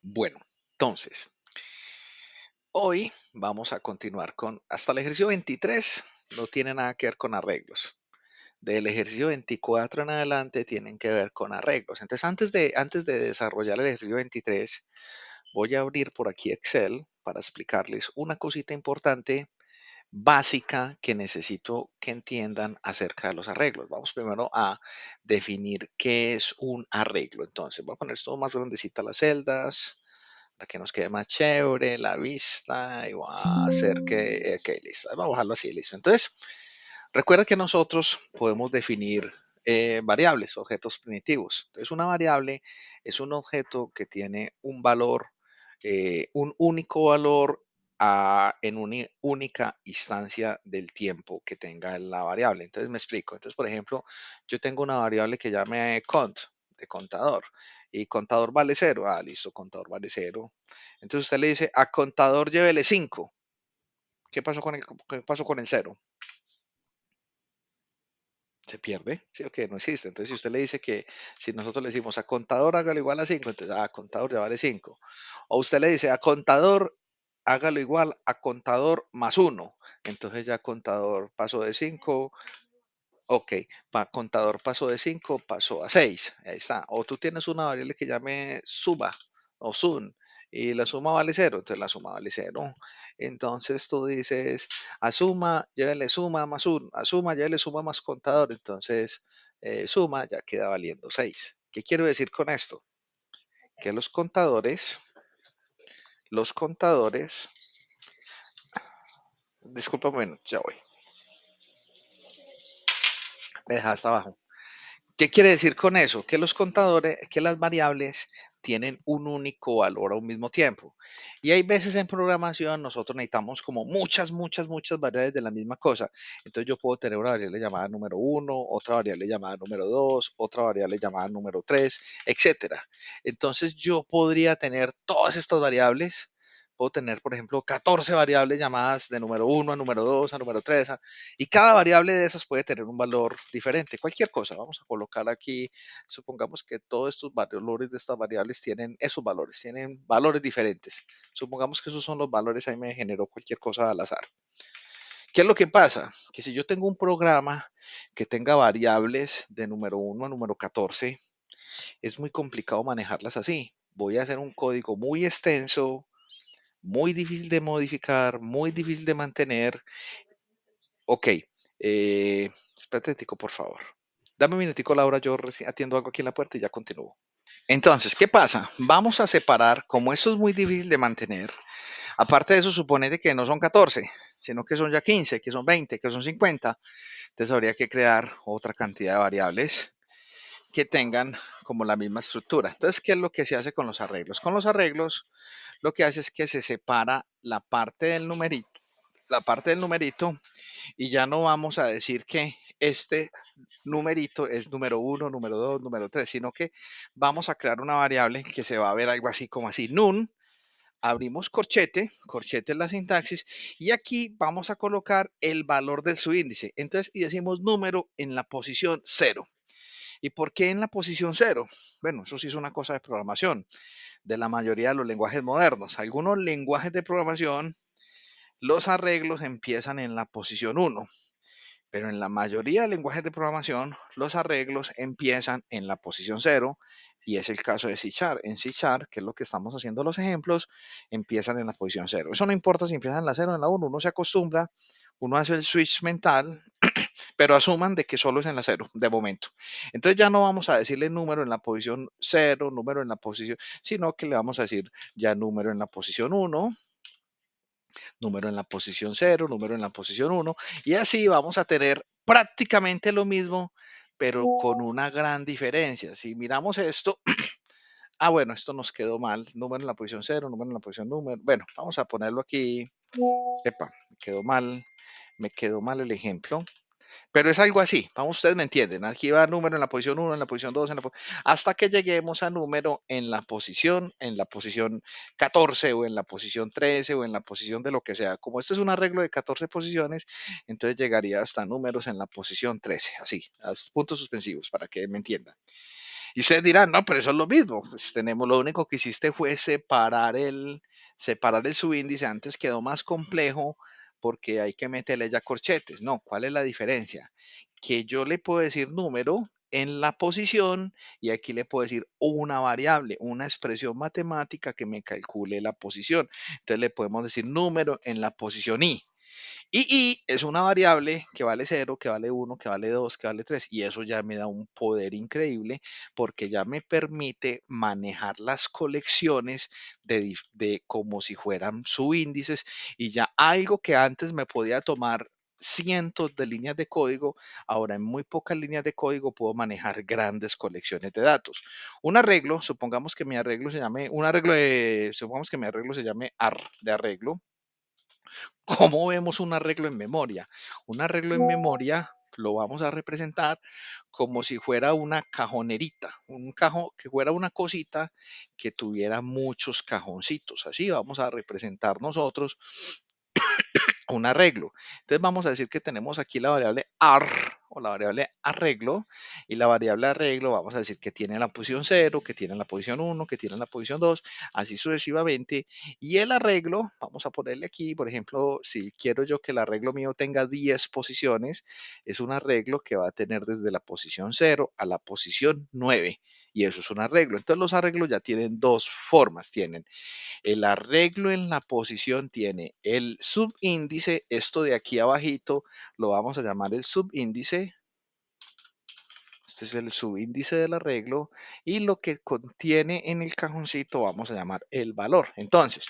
Bueno, entonces, hoy vamos a continuar con, hasta el ejercicio 23 no tiene nada que ver con arreglos. Del ejercicio 24 en adelante tienen que ver con arreglos. Entonces, antes de desarrollar el ejercicio 23, voy a abrir por aquí Excel para explicarles una cosita importante, básica, que necesito que entiendan acerca de los arreglos. Vamos primero a definir qué es un arreglo. Entonces, voy a poner esto más grandecita las celdas para que nos quede más chévere la vista y voy a hacer que, ok, listo, vamos a bajarlo así, listo. Entonces, recuerda que nosotros podemos definir variables, objetos primitivos. Entonces, una variable es un objeto que tiene un valor, un único valor en una única instancia del tiempo que tenga la variable. Entonces, me explico. Entonces, por ejemplo, yo tengo una variable que llame cont, de contador, y contador vale cero. Ah, listo, contador vale cero. Entonces, usted le dice a contador llévele 5. ¿Qué pasó con el cero? Se pierde, sí, o que no existe. Entonces, si usted le dice que si nosotros le decimos a contador hágalo igual a 5, entonces contador ya vale 5. O usted le dice a contador hágalo igual a contador más uno, entonces ya contador pasó de 5. Ok, contador pasó de 5, pasó a 6. Ahí está. O tú tienes una variable que llame suma o sum y la suma vale cero, entonces la suma vale cero. Entonces tú dices a suma, llévele suma más un, a suma, llévele suma más contador, entonces suma ya queda valiendo 6. ¿Qué quiero decir con esto? Que los contadores, disculpa un momento, ya voy, me deja hasta abajo. ¿Qué quiere decir con eso? Que los contadores, que las variables tienen un único valor a un mismo tiempo. Y hay veces en programación nosotros necesitamos como muchas variables de la misma cosa. Entonces yo puedo tener una variable llamada número uno, otra variable llamada número 2, otra variable llamada número 3, etcétera. Entonces yo podría tener todas estas variables. Puedo tener, por ejemplo, 14 variables llamadas de número uno a número 2 a número 3, y cada variable de esas puede tener un valor diferente. Cualquier cosa, vamos a colocar aquí, supongamos que todos estos valores de estas variables tienen esos valores, tienen valores diferentes. Supongamos que esos son los valores, ahí me generó cualquier cosa al azar. ¿Qué es lo que pasa? Que si yo tengo un programa que tenga variables de número uno a número 14, es muy complicado manejarlas así. Voy a hacer un código muy extenso, muy difícil de modificar, muy difícil de mantener. Ok, espérate un tico, por favor. Dame un minutico, Laura, yo atiendo algo aquí en la puerta y ya continúo. Entonces, ¿qué pasa? Vamos a separar, como esto es muy difícil de mantener, aparte de eso, supone que no son 14, sino que son ya 15, que son 20, que son 50. Entonces habría que crear otra cantidad de variables que tengan como la misma estructura. Entonces, ¿qué es lo que se hace con los arreglos? Con los arreglos, lo que hace es que se separa la parte del numerito, y ya no vamos a decir que este numerito es número uno, número 2, número 3, sino que vamos a crear una variable que se va a ver algo así como así, num, abrimos corchete, corchete es la sintaxis, y aquí vamos a colocar el valor del subíndice. Entonces, y decimos número en la posición 0. ¿Y por qué en la posición 0? Bueno, eso sí es una cosa de programación, de la mayoría de los lenguajes modernos. Algunos lenguajes de programación, los arreglos empiezan en la posición 1. Pero en la mayoría de lenguajes de programación, los arreglos empiezan en la posición 0, y es el caso de C Sharp. En C Sharp, que es lo que estamos haciendo los ejemplos, empiezan en la posición 0. Eso no importa si empiezan en la 0 o en la 1, uno se acostumbra, uno hace el switch mental, pero asuman de que solo es en la 0 de momento. Entonces ya no vamos a decirle número en la posición 0, número en la posición, sino que le vamos a decir ya número en la posición 1, número en la posición 0, número en la posición 1, y así vamos a tener prácticamente lo mismo, pero con una gran diferencia. Si miramos esto, bueno, esto nos quedó mal, número en la posición 0, número en la posición número, bueno, vamos a ponerlo aquí, epa, me quedó mal el ejemplo. Pero es algo así, vamos, ustedes me entienden. Aquí va número en la posición 1, en la posición 2, hasta que lleguemos a número en la posición 14 o en la posición 13 o en la posición de lo que sea. Como esto es un arreglo de 14 posiciones, entonces llegaría hasta números en la posición 13, así, puntos suspensivos, para que me entiendan. Y ustedes dirán, no, pero eso es lo mismo. Pues tenemos, lo único que hiciste fue separar el subíndice. Antes quedó más complejo porque hay que meterle ya corchetes. No, ¿cuál es la diferencia? Que yo le puedo decir número en la posición y aquí le puedo decir una variable, una expresión matemática que me calcule la posición. Entonces le podemos decir número en la posición i. Y es una variable que vale cero, que vale uno, que vale 2, que vale 3. Y eso ya me da un poder increíble porque ya me permite manejar las colecciones de como si fueran subíndices y ya algo que antes me podía tomar cientos de líneas de código, ahora en muy pocas líneas de código puedo manejar grandes colecciones de datos. Un arreglo, supongamos que mi arreglo se llame, supongamos que mi arreglo se llame AR de arreglo. ¿Cómo vemos un arreglo en memoria? Un arreglo en memoria lo vamos a representar como si fuera una cajonerita, un cajón, que fuera una cosita que tuviera muchos cajoncitos. Así vamos a representar nosotros un arreglo. Entonces vamos a decir que tenemos aquí la variable AR o la variable arreglo y la variable arreglo vamos a decir que tiene la posición 0, que tiene la posición 1, que tiene la posición 2, así sucesivamente. Y el arreglo, vamos a ponerle aquí, por ejemplo, si quiero yo que el arreglo mío tenga 10 posiciones, es un arreglo que va a tener desde la posición 0 a la posición 9 y eso es un arreglo. Entonces los arreglos ya tienen dos formas, tienen el arreglo en la posición tiene el subíndice, esto de aquí abajito lo vamos a llamar el subíndice. Este es el subíndice del arreglo y lo que contiene en el cajoncito vamos a llamar el valor. Entonces,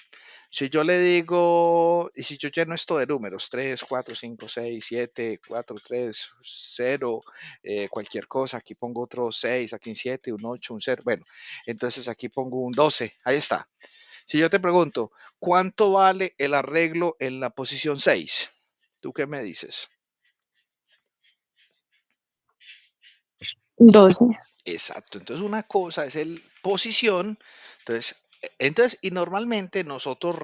si yo le digo, y si yo lleno esto de números, 3, 4, 5, 6, 7, 4, 3, 0, cualquier cosa, aquí pongo otro 6, aquí un 7, un 8, un 0, bueno, entonces aquí pongo un 12, ahí está. Si yo te pregunto, ¿cuánto vale el arreglo en la posición 6? ¿Tú qué me dices? 12. Exacto. Entonces una cosa es el posición. Entonces, y normalmente nosotros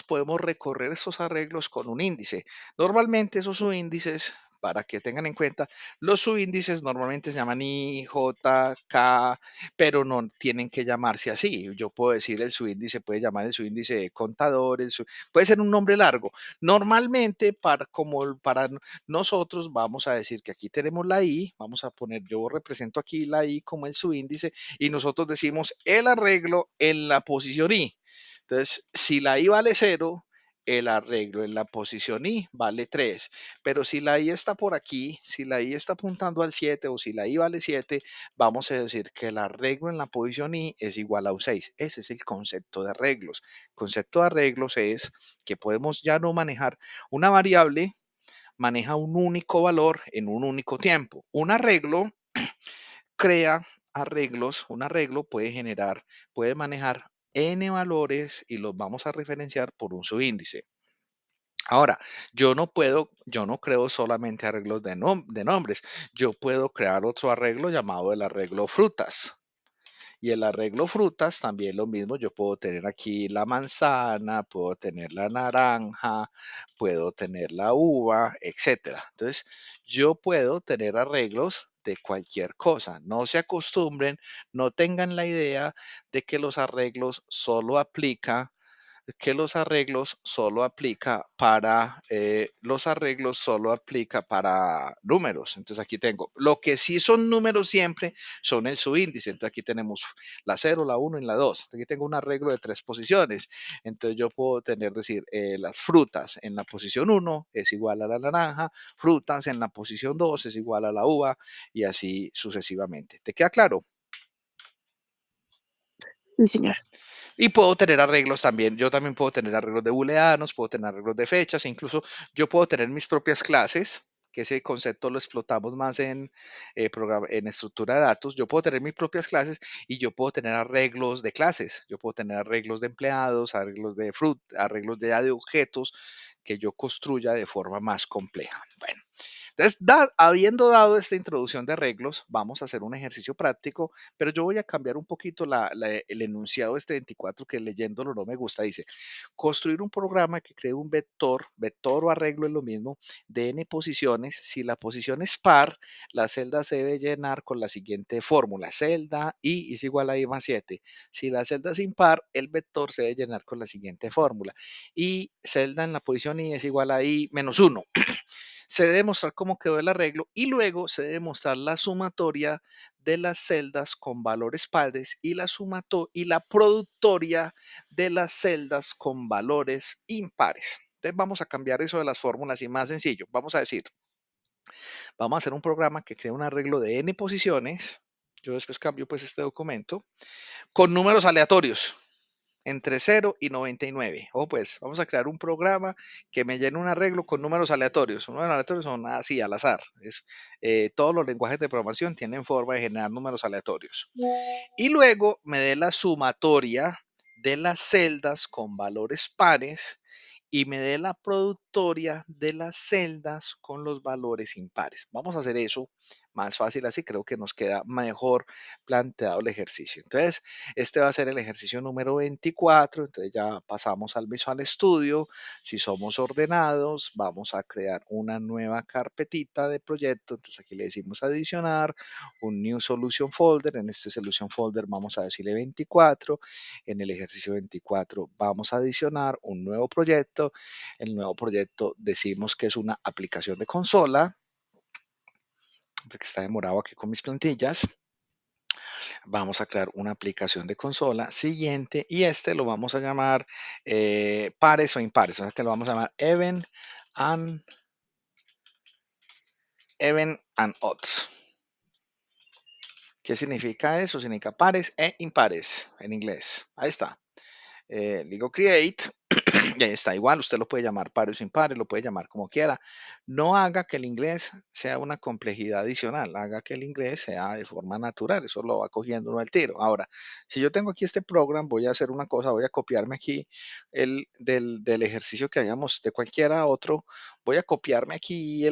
podemos recorrer estos arreglos con un índice. Normalmente esos subíndices, para que tengan en cuenta, los subíndices normalmente se llaman I, J, K, pero no tienen que llamarse así. Yo puedo decir el subíndice, puede llamar el subíndice de contador, puede ser un nombre largo. Normalmente, para nosotros vamos a decir que aquí tenemos la I, vamos a poner, yo represento aquí la I como el subíndice y nosotros decimos el arreglo en la posición I. Entonces, si la I vale 0, el arreglo en la posición I vale 3. Pero si la I está por aquí, si la I está apuntando al 7 o si la I vale 7, vamos a decir que el arreglo en la posición I es igual a un 6. Ese es el concepto de arreglos. El concepto de arreglos es que podemos ya no manejar una variable maneja un único valor en un único tiempo. Un arreglo crea arreglos, un arreglo puede manejar n valores y los vamos a referenciar por un subíndice. Ahora, yo no creo solamente arreglos de nombres, yo puedo crear otro arreglo llamado el arreglo frutas. Y el arreglo frutas también lo mismo, yo puedo tener aquí la manzana, puedo tener la naranja, puedo tener la uva, etcétera. Entonces, yo puedo tener arreglos de cualquier cosa. No se acostumbren, no tengan la idea de que los arreglos solo aplica para números. Entonces aquí tengo, lo que sí son números siempre son el subíndice. Entonces aquí tenemos la 0, la 1 y la 2. Aquí tengo un arreglo de 3 posiciones. Entonces yo puedo decir, las frutas en la posición 1 es igual a la naranja, frutas en la posición 2 es igual a la uva y así sucesivamente. ¿Te queda claro? Sí, señor. Y puedo tener arreglos también, yo también puedo tener arreglos de booleanos, puedo tener arreglos de fechas, incluso yo puedo tener mis propias clases, que ese concepto lo explotamos más en estructura de datos. Yo puedo tener mis propias clases y yo puedo tener arreglos de clases, yo puedo tener arreglos de empleados, arreglos de objetos que yo construya de forma más compleja. Bueno, Entonces, habiendo dado esta introducción de arreglos, vamos a hacer un ejercicio práctico, pero yo voy a cambiar un poquito el enunciado de este 24 que leyéndolo no me gusta. Dice, construir un programa que cree un vector o arreglo es lo mismo, de n posiciones. Si la posición es par, la celda se debe llenar con la siguiente fórmula. Celda i es igual a i más 7. Si la celda es impar, el vector se debe llenar con la siguiente fórmula. Y celda en la posición i es igual a i menos 1. Se debe mostrar cómo quedó el arreglo y luego se debe mostrar la sumatoria de las celdas con valores pares y y la productoria de las celdas con valores impares. Entonces vamos a cambiar eso de las fórmulas y más sencillo. Vamos a decir, vamos a hacer un programa que crea un arreglo de n posiciones. Yo después cambio pues este documento con números aleatorios entre 0 y 99. O pues vamos a crear un programa que me llene un arreglo con números aleatorios. Los números aleatorios son así, al azar. Todos los lenguajes de programación tienen forma de generar números aleatorios. Y luego me dé la sumatoria de las celdas con valores pares y me dé la productoria de las celdas con los valores impares. Vamos a hacer eso más fácil así, creo que nos queda mejor planteado el ejercicio. Entonces, este va a ser el ejercicio número 24, entonces ya pasamos al Visual Studio. Si somos ordenados, vamos a crear una nueva carpetita de proyecto, entonces aquí le decimos adicionar un New Solution Folder. En este Solution Folder vamos a decirle 24. En el ejercicio 24 vamos a adicionar un nuevo proyecto. El nuevo proyecto decimos que es una aplicación de consola, porque está demorado aquí con mis plantillas. Vamos a crear una aplicación de consola siguiente y este lo vamos a llamar pares o impares, o sea que lo vamos a llamar and, even and odds. ¿Qué significa eso? Significa pares e impares en inglés. Ahí está. Digo create. Y ahí está igual, usted lo puede llamar pares o impares, lo puede llamar como quiera. No haga que el inglés sea una complejidad adicional, haga que el inglés sea de forma natural, eso lo va cogiendo uno al tiro. Ahora, si yo tengo aquí este programa, voy a hacer una cosa, voy a copiarme aquí del ejercicio que hayamos, de cualquiera otro, voy a copiarme aquí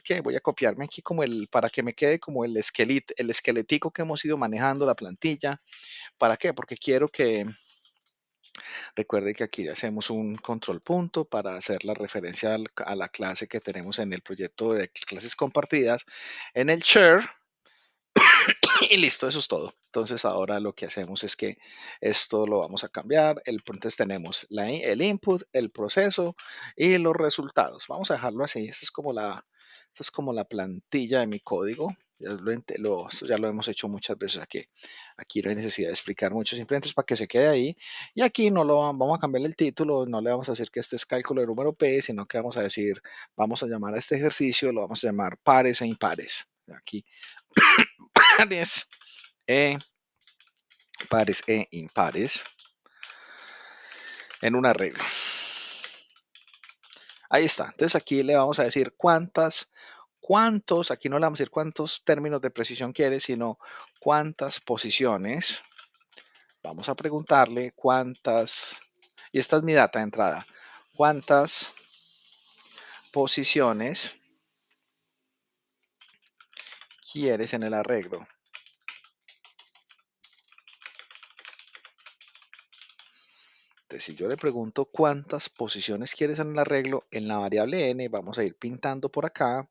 ¿qué? Voy a copiarme aquí como para que me quede como el esqueletico que hemos ido manejando, la plantilla. ¿Para qué? Porque quiero que recuerde que aquí hacemos un control punto para hacer la referencia a la clase que tenemos en el proyecto de clases compartidas en el share y listo, eso es todo. Entonces ahora lo que hacemos es que esto lo vamos a cambiar. Entonces tenemos el input, el proceso y los resultados. Vamos a dejarlo así. Esta es como la plantilla de mi código. Esto ya lo hemos hecho muchas veces aquí. Aquí no hay necesidad de explicar mucho, simplemente es para que se quede ahí. Y aquí no lo vamos a cambiar el título, no le vamos a decir que este es cálculo de número P, sino que vamos a decir, vamos a llamar a este ejercicio, lo vamos a llamar pares e impares. Aquí pares e pares e impares en un arreglo. Ahí está. Entonces aquí le vamos a decir cuántos, aquí no le vamos a decir cuántos términos de precisión quiere, sino cuántas posiciones. Vamos a preguntarle cuántas, y esta es mi data de entrada, cuántas posiciones quieres en el arreglo. Entonces, si yo le pregunto cuántas posiciones quieres en el arreglo, en la variable n, vamos a ir pintando por acá.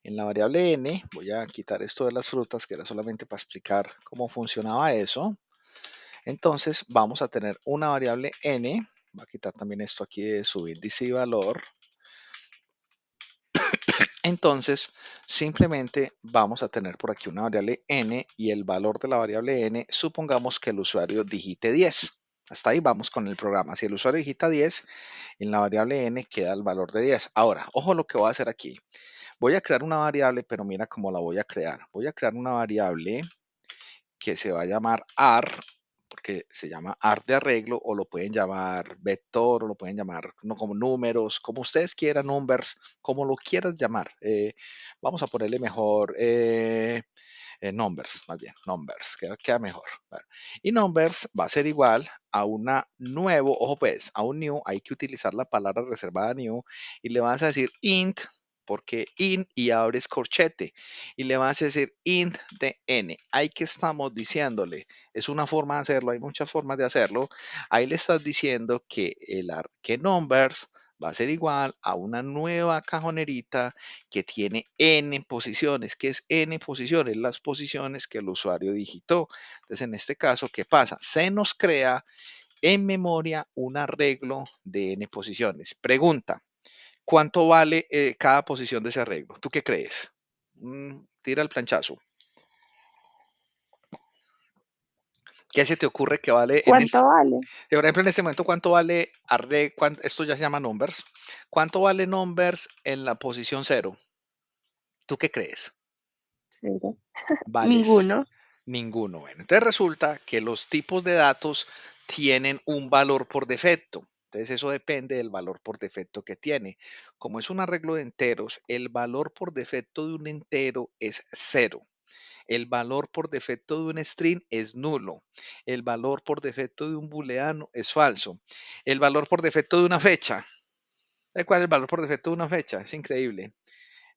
En la variable n, voy a quitar esto de las frutas, que era solamente para explicar cómo funcionaba eso. Entonces, vamos a tener una variable n. Voy a quitar también esto aquí de su índice y valor. Entonces, simplemente vamos a tener por aquí una variable n y el valor de la variable n, supongamos que el usuario digite 10. Hasta ahí vamos con el programa. Si el usuario digita 10, en la variable n queda el valor de 10. Ahora, ojo lo que voy a hacer aquí. Voy a crear una variable, pero mira cómo la voy a crear. Voy a crear una variable que se va a llamar AR, porque se llama AR de arreglo, o lo pueden llamar vector, o lo pueden llamar no, como números, como ustedes quieran, numbers, como lo quieras llamar. Vamos a ponerle mejor numbers, más bien, numbers, queda mejor. Bueno, y numbers va a ser igual a una nuevo, ojo pues, a un new, hay que utilizar la palabra reservada new, y le vas a decir int porque int y abres corchete y le vas a decir int de n. Ahí que estamos diciéndole, es una forma de hacerlo, hay muchas formas de hacerlo. Ahí le estás diciendo que que numbers va a ser igual a una nueva cajonerita que tiene n posiciones. ¿Qué es n posiciones? Las posiciones que el usuario digitó. Entonces, en este caso, ¿qué pasa? Se nos crea en memoria un arreglo de n posiciones. Pregunta, ¿cuánto vale cada posición de ese arreglo? ¿Tú qué crees? Tira el planchazo. ¿Qué se te ocurre que vale ¿Cuánto vale? por ejemplo, en este momento, cuánto vale esto ya se llama numbers? ¿Cuánto vale numbers en la posición 0? ¿Tú qué crees? Cero. Vales Ninguno. ninguno. Bueno, entonces resulta que los tipos de datos tienen un valor por defecto. Entonces eso depende del valor por defecto que tiene. Como es un arreglo de enteros, el valor por defecto de un entero es 0. El valor por defecto de un string es nulo. El valor por defecto de un booleano es falso. El valor por defecto de una fecha. ¿Sabe cuál es el valor por defecto de una fecha? Es increíble.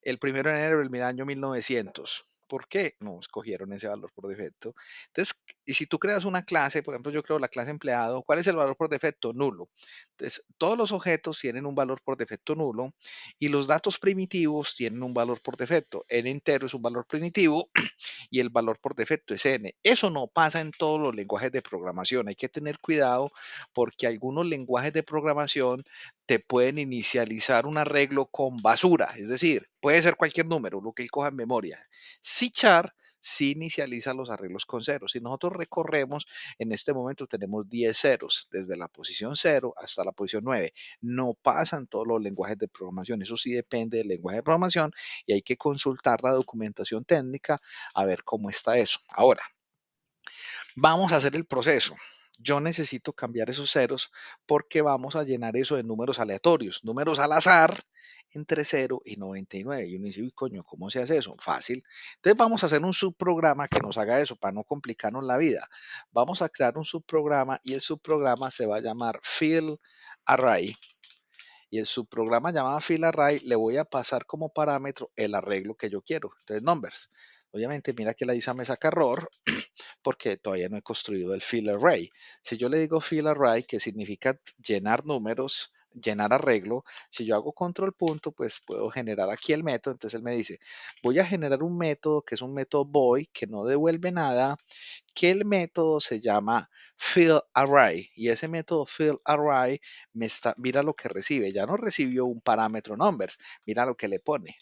El 1 de enero del año 1900. ¿Por qué no escogieron ese valor por defecto? Entonces, y si tú creas una clase, por ejemplo, yo creo la clase empleado, ¿cuál es el valor por defecto? Nulo. Entonces, todos los objetos tienen un valor por defecto nulo y los datos primitivos tienen un valor por defecto. N entero es un valor primitivo y el valor por defecto es n. Eso no pasa en todos los lenguajes de programación. Hay que tener cuidado porque algunos lenguajes de programación te pueden inicializar un arreglo con basura, es decir, puede ser cualquier número, lo que él coja en memoria. C# sí inicializa los arreglos con ceros. Si nosotros recorremos, en este momento tenemos 10 ceros, desde la posición 0 hasta la posición 9. No pasan todos los lenguajes de programación, eso sí depende del lenguaje de programación y hay que consultar la documentación técnica a ver cómo está eso. Ahora, vamos a hacer el proceso. Yo necesito cambiar esos ceros porque vamos a llenar eso de números aleatorios, números al azar entre 0 y 99. Y uno dice, uy, coño, ¿cómo se hace eso? Fácil. Entonces vamos a hacer un subprograma que nos haga eso para no complicarnos la vida. Vamos a crear un subprograma y el subprograma se va a llamar fill array y el subprograma llamado fill array le voy a pasar como parámetro el arreglo que yo quiero. Entonces, numbers. Obviamente, mira que la ISA me saca error porque todavía no he construido el fill array. Si yo le digo fill array, que significa llenar números, llenar arreglo, si yo hago control punto, pues puedo generar aquí el método. Entonces él me dice, voy a generar un método que es un método void que no devuelve nada, que el método se llama fill array y ese método fill array mira lo que recibe, ya no recibió un parámetro numbers, mira lo que le pone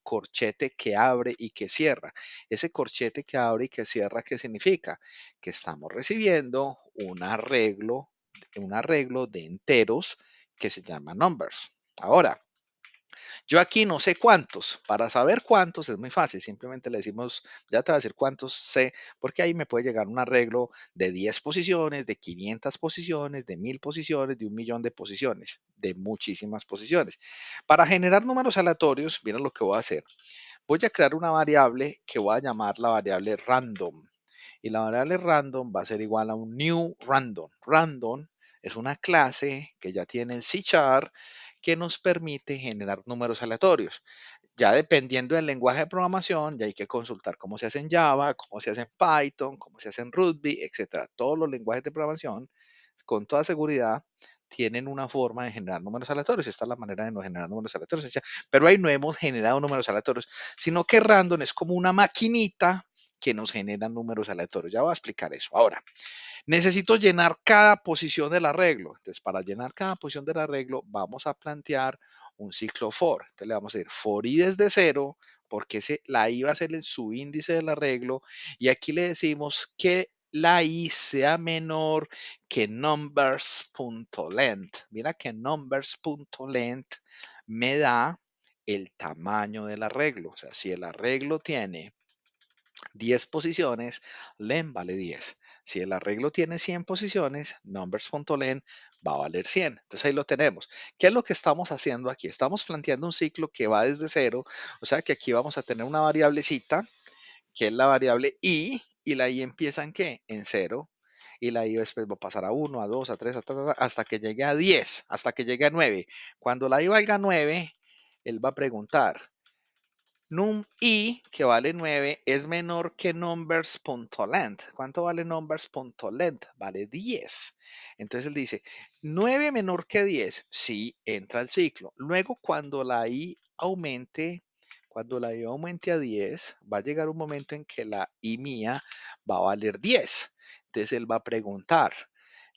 corchete que abre y que cierra. Ese corchete que abre y que cierra, ¿qué significa? Que estamos recibiendo un arreglo de enteros que se llama numbers. Ahora, yo aquí no sé cuántos. Para saber cuántos es muy fácil. Simplemente le decimos, ya te voy a decir cuántos sé, porque ahí me puede llegar un arreglo de 10 posiciones, de 500 posiciones, de 1000 posiciones, de 1.000.000 de posiciones, de muchísimas posiciones. Para generar números aleatorios, miren lo que voy a hacer. Voy a crear una variable que voy a llamar la variable random. Y la variable random va a ser igual a un new random. Random es una clase que ya tiene el C# que nos permite generar números aleatorios. Ya dependiendo del lenguaje de programación, ya hay que consultar cómo se hace en Java, cómo se hace en Python, cómo se hace en Ruby, etcétera. Todos los lenguajes de programación, con toda seguridad, tienen una forma de generar números aleatorios. Esta es la manera de no generar números aleatorios. Pero ahí no hemos generado números aleatorios, sino que random es como una maquinita que nos genera números aleatorios. Ya voy a explicar eso. Ahora, necesito llenar cada posición del arreglo. Entonces, para llenar cada posición del arreglo, vamos a plantear un ciclo for. Entonces, le vamos a decir for i desde cero, porque la i va a ser el subíndice del arreglo. Y aquí le decimos que la i sea menor que numbers.length. Mira que numbers.length me da el tamaño del arreglo. O sea, si el arreglo tiene 10 posiciones, len vale 10. Si el arreglo tiene 100 posiciones, numbers.len va a valer 100. Entonces ahí lo tenemos. ¿Qué es lo que estamos haciendo aquí? Estamos planteando un ciclo que va desde cero, o sea que aquí vamos a tener una variablecita, que es la variable y la i empieza en qué? En cero. Y la i después va a pasar a 1, a 2, a 3, hasta que llegue a 10, hasta que llegue a 9. Cuando la i valga 9, él va a preguntar, num i, que vale 9, es menor que numbers.length. ¿Cuánto vale numbers.length? Vale 10. Entonces él dice, 9 menor que 10. Sí, entra al ciclo. Luego, cuando la i aumente a 10, va a llegar un momento en que la i mía va a valer 10. Entonces él va a preguntar,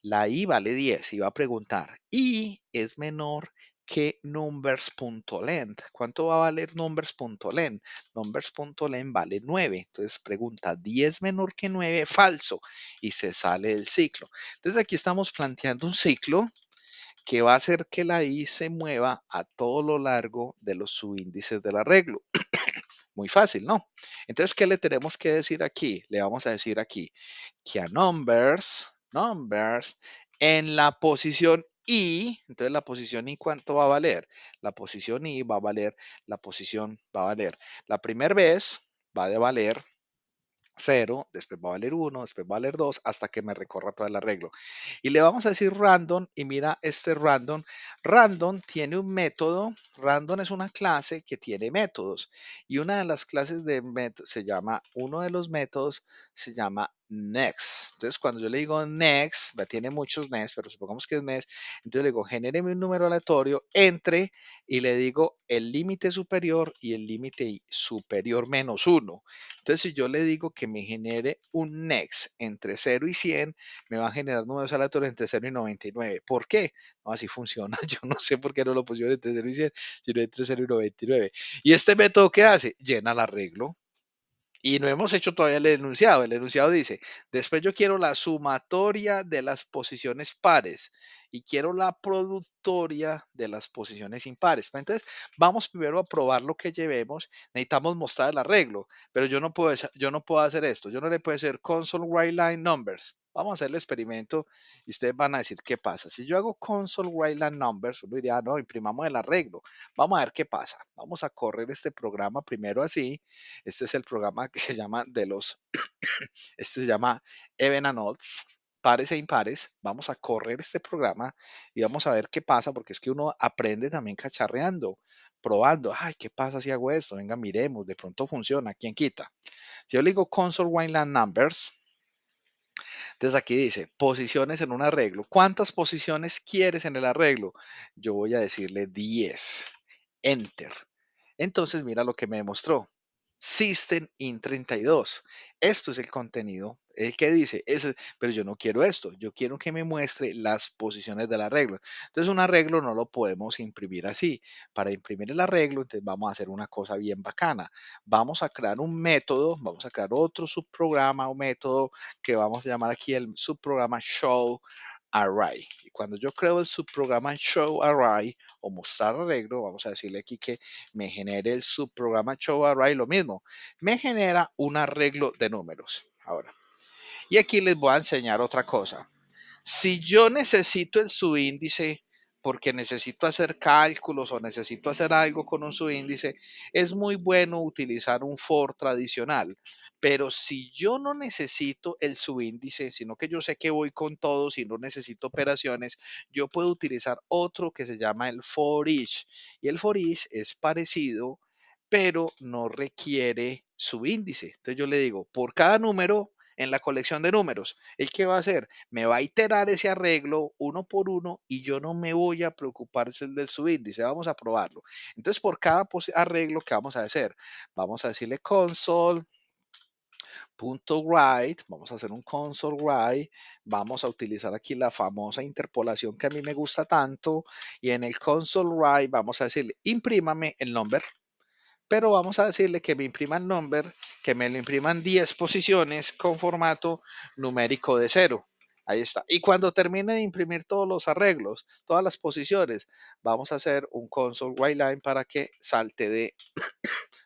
la i vale 10 y va a preguntar, y es menor que numbers.length. ¿Cuánto va a valer numbers.length? Numbers.length vale 9. Entonces pregunta, 10 menor que 9, falso, y se sale del ciclo. Entonces aquí estamos planteando un ciclo que va a hacer que la i se mueva a todo lo largo de los subíndices del arreglo. Muy fácil, ¿no? Entonces, ¿qué le tenemos que decir aquí? Le vamos a decir aquí que a numbers, en la posición i, entonces la posición i, ¿cuánto va a valer? La posición i va a valer, la primera vez va a valer 0, después va a valer 1, después va a valer 2, hasta que me recorra todo el arreglo. Y le vamos a decir random, y mira este random. Random tiene un método, random es una clase que tiene métodos. Y una de las clases de métodos uno de los métodos se llama next. Entonces, cuando yo le digo next, tiene muchos next, pero supongamos que es next, entonces le digo, genéreme un número aleatorio entre, y le digo el límite superior y el límite superior menos 1. Entonces, si yo le digo que me genere un next entre 0 y 100, me va a generar números aleatorios entre 0 y 99. ¿Por qué? No, así funciona. Yo no sé por qué no lo pusieron entre 0 y 100, sino entre 0 y 99. ¿Y este método qué hace? Llena el arreglo. Y no hemos hecho todavía el enunciado. El enunciado dice, después yo quiero la sumatoria de las posiciones pares y quiero la productoria de las posiciones impares. Pues entonces, vamos primero a probar lo que llevemos. Necesitamos mostrar el arreglo, pero yo no puedo hacer esto. Yo no le puedo hacer console write numbers. Vamos a hacer el experimento y ustedes van a decir qué pasa. Si yo hago console write numbers, uno diría, no, imprimamos el arreglo. Vamos a ver qué pasa. Vamos a correr este programa primero así. Este es el programa que se llama este se llama Even and Odds, pares e impares. Vamos a correr este programa y vamos a ver qué pasa, porque es que uno aprende también cacharreando, probando. Ay, ¿qué pasa si hago esto? Venga, miremos, de pronto funciona. ¿Quién quita? Si yo le digo console wineland numbers, entonces aquí dice posiciones en un arreglo. ¿Cuántas posiciones quieres en el arreglo? Yo voy a decirle 10. Enter. Entonces mira lo que me demostró. System in 32. Esto es el contenido, el que dice, pero yo no quiero esto, yo quiero que me muestre las posiciones del arreglo. Entonces un arreglo no lo podemos imprimir así. Para imprimir el arreglo, entonces vamos a hacer una cosa bien bacana. Vamos a crear un método, vamos a crear otro subprograma o método que vamos a llamar aquí el subprograma show array. Y cuando yo creo el subprograma show array o mostrar arreglo, vamos a decirle aquí que me genere el subprograma show array lo mismo. Me genera un arreglo de números. Ahora, y aquí les voy a enseñar otra cosa. Si yo necesito el subíndice porque necesito hacer cálculos o necesito hacer algo con un subíndice, es muy bueno utilizar un for tradicional. Pero si yo no necesito el subíndice, sino que yo sé que voy con todos y no necesito operaciones, yo puedo utilizar otro que se llama el for each. Y el for each es parecido, pero no requiere subíndice. Entonces yo le digo, por cada número en la colección de números, ¿el qué va a hacer? Me va a iterar ese arreglo uno por uno y yo no me voy a preocupar del subíndice. Vamos a probarlo. Entonces, por cada arreglo que vamos a hacer, vamos a decirle console.write, vamos a hacer un console write, vamos a utilizar aquí la famosa interpolación que a mí me gusta tanto y en el console write vamos a decirle imprímame el number, pero vamos a decirle que me imprima el number, que me lo impriman 10 posiciones con formato numérico de 0. Ahí está. Y cuando termine de imprimir todos los arreglos, todas las posiciones, vamos a hacer un console whiteline para que salte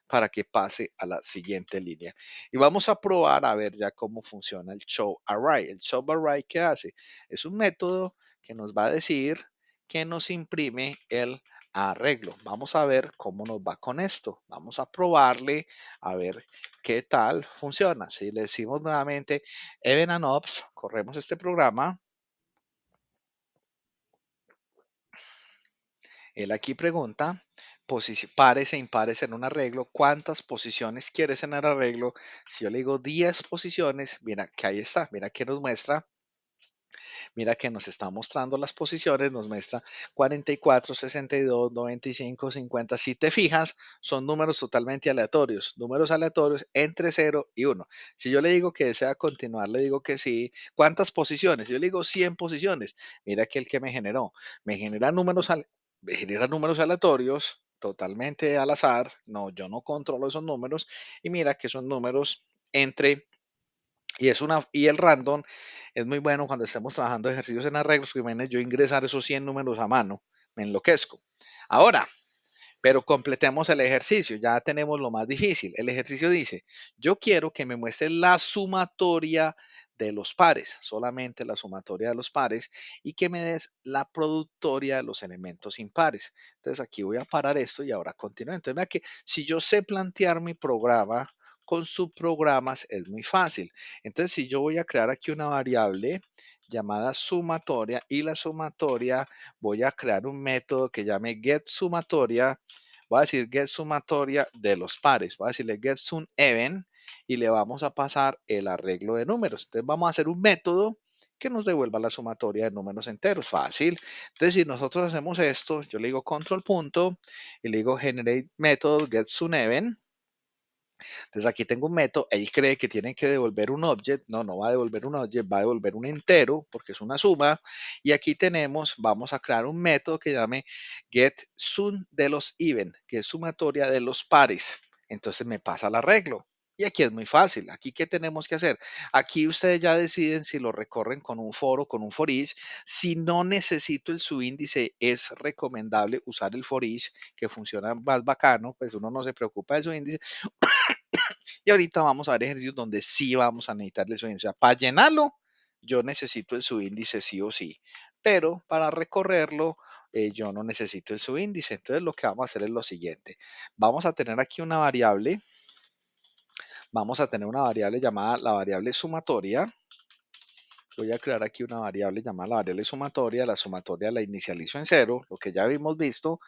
para que pase a la siguiente línea. Y vamos a probar a ver ya cómo funciona el show array. El show array, ¿qué hace? Es un método que nos va a decir que nos imprime el arreglo. Vamos a ver cómo nos va con esto. Vamos a probarle a ver qué tal funciona. Si le decimos nuevamente Even and Ops, corremos este programa. Él aquí pregunta, pares e impares en un arreglo, cuántas posiciones quieres en el arreglo. Si yo le digo 10 posiciones, mira que ahí está, mira que nos muestra. Mira que nos está mostrando las posiciones, nos muestra 44, 62, 95, 50. Si te fijas, son números totalmente aleatorios, números aleatorios entre 0 y 1. Si yo le digo que desea continuar, le digo que sí. ¿Cuántas posiciones? Yo le digo 100 posiciones. Mira que el que me genera me genera números aleatorios, totalmente al azar. No, yo no controlo esos números. Y mira que son números entre y el random es muy bueno cuando estemos trabajando ejercicios en arreglos, porque imagínate yo ingresar esos 100 números a mano, me enloquezco. Ahora, pero completemos el ejercicio, ya tenemos lo más difícil. El ejercicio dice, yo quiero que me muestre la sumatoria de los pares, solamente la sumatoria de los pares, y que me des la productoria de los elementos impares. Entonces aquí voy a parar esto y ahora continúo. Entonces vea que si yo sé plantear mi programa con subprogramas es muy fácil. Entonces si yo voy a crear aquí una variable llamada sumatoria y la sumatoria voy a crear un método que llame getSumatoria. Voy a decir getSumatoria de los pares. Voy a decirle getSumEven y le vamos a pasar el arreglo de números. Entonces vamos a hacer un método que nos devuelva la sumatoria de números enteros. Fácil. Entonces si nosotros hacemos esto, yo le digo control punto y le digo generate method getSumEven. Entonces aquí tengo un método, él cree que tiene que devolver un object, no, no va a devolver un object, va a devolver un entero porque es una suma. Y aquí tenemos, vamos a crear un método que llame getSum de los even, que es sumatoria de los pares. Entonces me pasa el arreglo. Y aquí es muy fácil. Aquí, ¿qué tenemos que hacer? Aquí ustedes ya deciden si lo recorren con un for o con un for each. Si no necesito el subíndice, es recomendable usar el for each, que funciona más bacano, pues uno no se preocupa del subíndice. Y ahorita vamos a ver ejercicios donde sí vamos a necesitar el subíndice. Para llenarlo, yo necesito el subíndice sí o sí, pero para recorrerlo, yo no necesito el subíndice. Entonces lo que vamos a hacer es lo siguiente. Vamos a tener aquí una variable, vamos a tener una variable llamada la variable sumatoria. Voy a crear aquí una variable llamada la variable sumatoria. La sumatoria la inicializo en cero, lo que ya habíamos visto.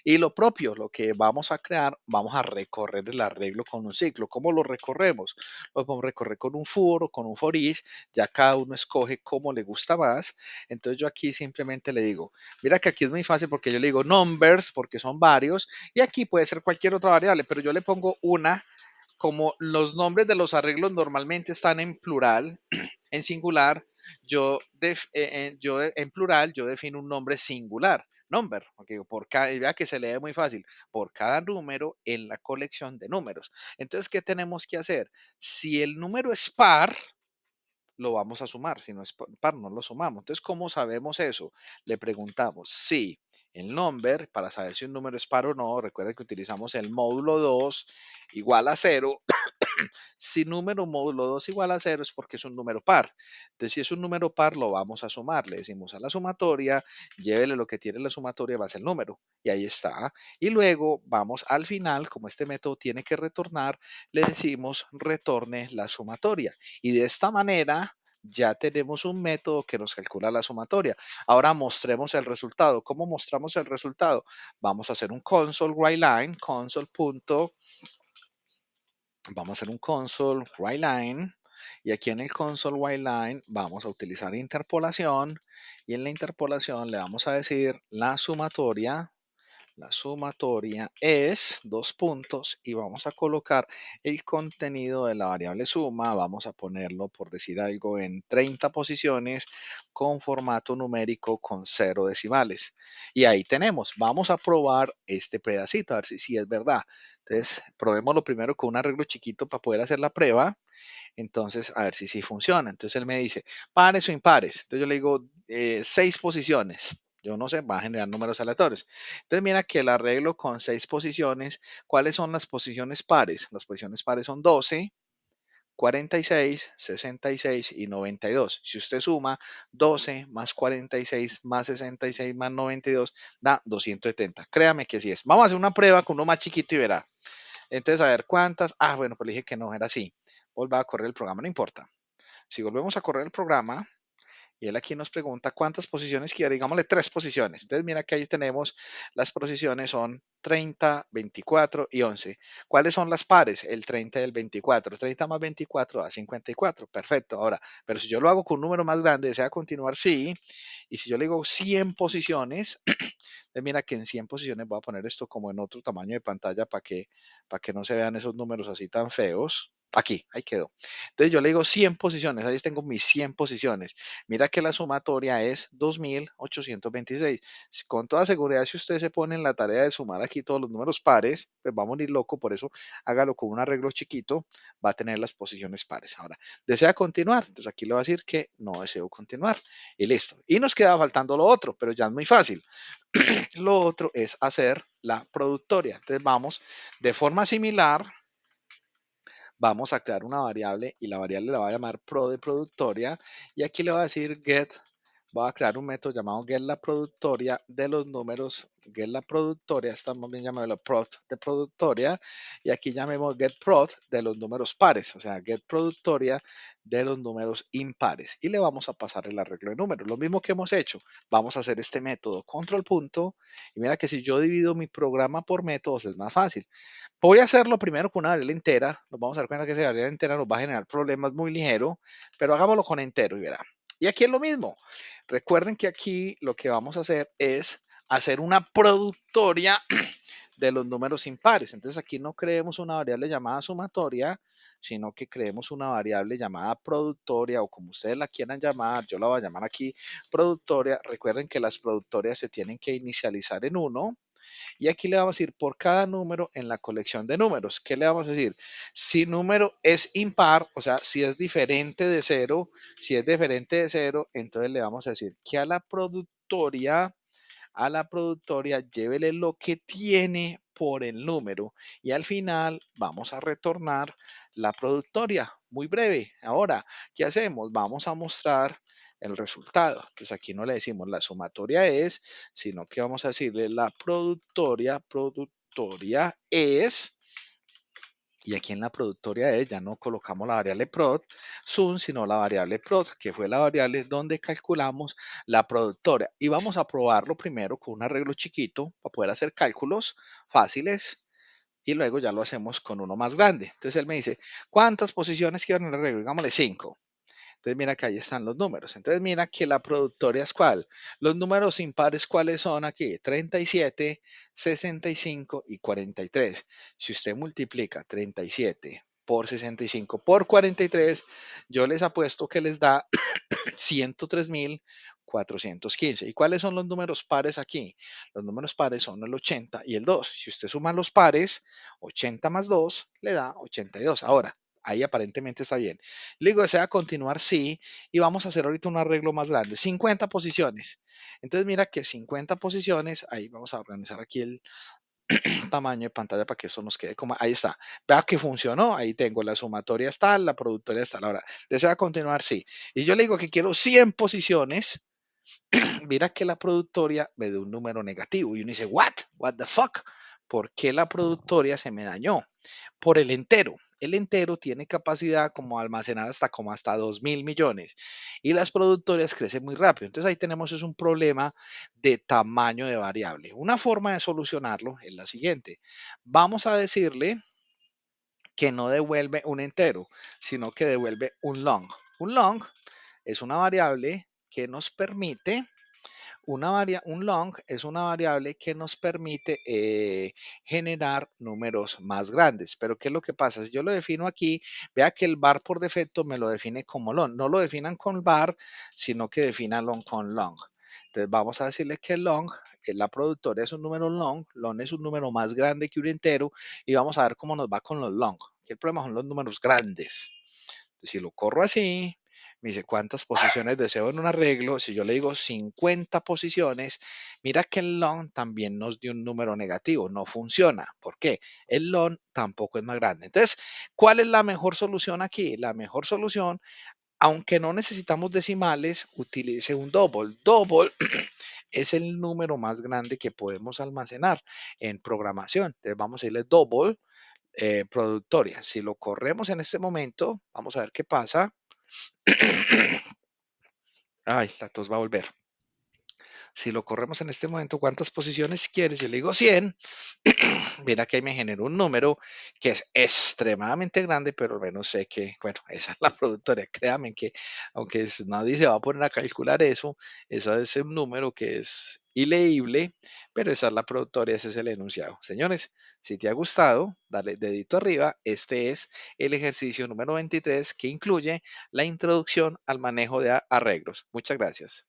Y lo propio, lo que vamos a crear, vamos a recorrer el arreglo con un ciclo. ¿Cómo lo recorremos? Lo podemos recorrer con un for o con un for each. Ya cada uno escoge cómo le gusta más. Entonces yo aquí simplemente le digo, mira que aquí es muy fácil porque yo le digo numbers porque son varios y aquí puede ser cualquier otra variable, pero yo le pongo una como los nombres de los arreglos normalmente están en plural, en singular, yo en plural, yo defino un nombre singular, number, porque por cada, vea que se lee muy fácil, por cada número en la colección de números. Entonces, ¿qué tenemos que hacer? Si el número es par, lo vamos a sumar, si no es par, no lo sumamos. Entonces, ¿cómo sabemos eso? Le preguntamos si el number, para saber si un número es par o no, recuerda que utilizamos el módulo 2 igual a 0. Si número módulo 2 igual a 0 es porque es un número par. Entonces, si es un número par, lo vamos a sumar. Le decimos a la sumatoria, llévele lo que tiene la sumatoria más el número. Y ahí está. Y luego vamos al final, como este método tiene que retornar, le decimos retorne la sumatoria. Y de esta manera ya tenemos un método que nos calcula la sumatoria. Ahora mostremos el resultado. ¿Cómo mostramos el resultado? Vamos a hacer un console writeLine, vamos a hacer un console writeLine y aquí en el console writeLine vamos a utilizar interpolación y en la interpolación le vamos a decir la sumatoria es dos puntos y vamos a colocar el contenido de la variable suma. Vamos a ponerlo, por decir algo, en 30 posiciones con formato numérico con 0 decimales. Y ahí tenemos. Vamos a probar este pedacito, a ver si es verdad. Entonces, probémoslo primero con un arreglo chiquito para poder hacer la prueba. Entonces, a ver si sí funciona. Entonces él me dice, pares o impares. Entonces yo le digo, 6 posiciones. Yo no sé, va a generar números aleatorios. Entonces mira que el arreglo con 6 posiciones, ¿cuáles son las posiciones pares? Las posiciones pares son 12, 46, 66 y 92. Si usted suma 12 más 46 más 66 más 92, da 270. Créame que sí es. Vamos a hacer una prueba con uno más chiquito y verá. Entonces, a ver cuántas. Ah, bueno, pues le dije que no era así. Vuelva a correr el programa, no importa. Si volvemos a correr el programa, Y él aquí nos pregunta cuántas posiciones quiere, digámosle 3 posiciones. Entonces mira que ahí tenemos las posiciones son 30, 24 y 11. ¿Cuáles son las pares? El 30 y el 24. 30 más 24 da 54. Perfecto. Ahora, pero si yo lo hago con un número más grande, ¿desea continuar? Sí. Y si yo le digo 100 posiciones, mira que en 100 posiciones voy a poner esto como en otro tamaño de pantalla para que no se vean esos números así tan feos. Aquí, ahí quedó. Entonces yo le digo 100 posiciones, ahí tengo mis 100 posiciones. Mira que la sumatoria es 2826. Con toda seguridad, si usted se pone en la tarea de sumar aquí todos los números pares, pues va a morir loco, por eso hágalo con un arreglo chiquito, va a tener las posiciones pares. Ahora, ¿desea continuar? Entonces aquí le va a decir que no deseo continuar. Y listo. Y nos queda faltando lo otro, pero ya es muy fácil. Lo otro es hacer la productoria. Entonces vamos de forma similar, vamos a crear una variable y la variable la va a llamar pro de productoria y aquí le va a decir get, voy a crear un método llamado get la productoria de los números, get la productoria, estamos bien llamándolo prod de productoria y aquí llamemos get prod de los números pares, o sea, get productoria de los números impares y le vamos a pasar el arreglo de números, lo mismo que hemos hecho, vamos a hacer este método control punto y mira que si yo divido mi programa por métodos es más fácil. Voy a hacerlo primero con una variable entera. Nos vamos a dar cuenta que esa variable entera nos va a generar problemas muy ligero, pero hagámoslo con entero y verá. Y aquí es lo mismo. Recuerden que aquí lo que vamos a hacer es hacer una productoria de los números impares. Entonces aquí no creemos una variable llamada sumatoria, sino que creemos una variable llamada productoria o como ustedes la quieran llamar, yo la voy a llamar aquí productoria. Recuerden que las productorias se tienen que inicializar en uno y aquí le vamos a decir por cada número en la colección de números. ¿Qué le vamos a decir? Si número es impar, o sea, si es diferente de cero, si es diferente de cero, entonces le vamos a decir que a la productoria llévele lo que tiene por el número y al final vamos a retornar la productoria. Muy breve. Ahora, ¿qué hacemos? Vamos a mostrar el resultado. Entonces aquí no le decimos la sumatoria es, sino que vamos a decirle la productoria es y aquí en la productoria de ya no colocamos la variable prod sum, sino la variable prod, que fue la variable donde calculamos la productoria. Y vamos a probarlo primero con un arreglo chiquito para poder hacer cálculos fáciles y luego ya lo hacemos con uno más grande. Entonces él me dice, ¿cuántas posiciones quiero en el arreglo? Digámosle 5. Entonces mira que ahí están los números. Entonces mira que la productoria es cuál. Los números impares cuáles son aquí. 37, 65 y 43. Si usted multiplica 37 por 65 por 43, yo les apuesto que les da 103.415. ¿Y cuáles son los números pares aquí? Los números pares son el 80 y el 2. Si usted suma los pares, 80 más 2 le da 82. Ahora, ahí aparentemente está bien. Le digo, ¿desea continuar? Sí. Y vamos a hacer ahorita un arreglo más grande. 50 posiciones. Entonces mira que 50 posiciones, ahí vamos a organizar aquí el tamaño de pantalla para que eso nos quede como, ahí está. Vea que funcionó, ahí tengo la sumatoria está, la productoria está. Ahora, ¿desea continuar? Sí. Y yo le digo que quiero 100 posiciones, mira que la productoria me dio un número negativo y uno dice, what the fuck, ¿por qué la productoria se me dañó? Por el entero. El entero tiene capacidad como almacenar hasta 2.000 millones y las productorias crecen muy rápido. Entonces ahí tenemos es un problema de tamaño de variable. Una forma de solucionarlo es la siguiente. Vamos a decirle que no devuelve un entero, sino que devuelve un long. Un long es una variable que nos permite un long es una variable que nos permite generar números más grandes. Pero ¿qué es lo que pasa? Si yo lo defino aquí, vea que el var por defecto me lo define como long. No lo definan con var, sino que definan long con long. Entonces vamos a decirle que long, la productora es un número long, long es un número más grande que un entero y vamos a ver cómo nos va con los long. Que el problema son los números grandes. Entonces, si lo corro así, me dice cuántas posiciones deseo en un arreglo. Si yo le digo 50 posiciones, mira que el long también nos dio un número negativo. No funciona. ¿Por qué? El long tampoco es más grande. Entonces, ¿cuál es la mejor solución aquí? La mejor solución, aunque no necesitamos decimales, utilice un double. Double es el número más grande que podemos almacenar en programación. Entonces, vamos a irle double productoria. Si lo corremos en este momento, vamos a ver qué pasa. Ay, la tos va a volver. Si lo corremos en este momento, ¿cuántas posiciones quieres? Yo le digo 100. Mira que ahí me generó un número que es extremadamente grande, pero al menos sé que, bueno, esa es la productora. Créame que, aunque nadie se va a poner a calcular eso, ese es un número que es ileíble, pero esa es la productora, ese es el enunciado. Señores, si te ha gustado, dale dedito arriba. Este es el ejercicio número 23 que incluye la introducción al manejo de arreglos. Muchas gracias.